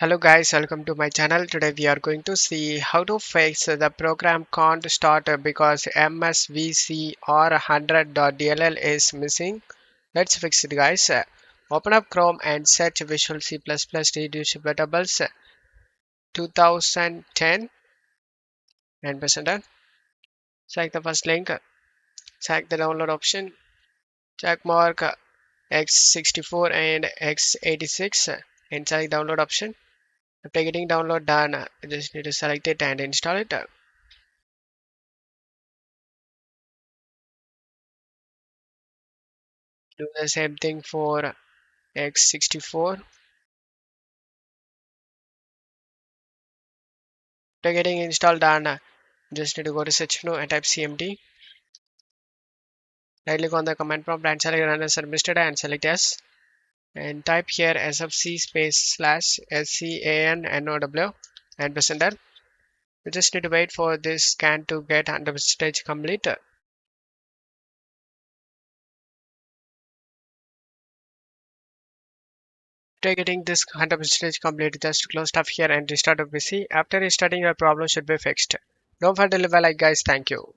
Hello guys, welcome to my channel. Today we are going to see how to fix the program can't start because MSVCR100.dll is missing. Let's fix it guys. Open up Chrome and search Visual C++ Redistributables 2010 and press enter. Select the first link, select the download option, check mark x64 and x86 and select download option. After getting download done, you just need to select it and install it. Do the same thing for x64. After getting installed done, just need to go to search menu and type cmd. Right click on the command prompt and select run as administrator and select yes. And type here sfc space slash scannow and press enter. You just need to wait for this scan to get 100% complete. After getting this 100% complete, just close stuff here and restart the PC. After restarting, your problem should be fixed. Don't forget to leave a like guys. Thank you.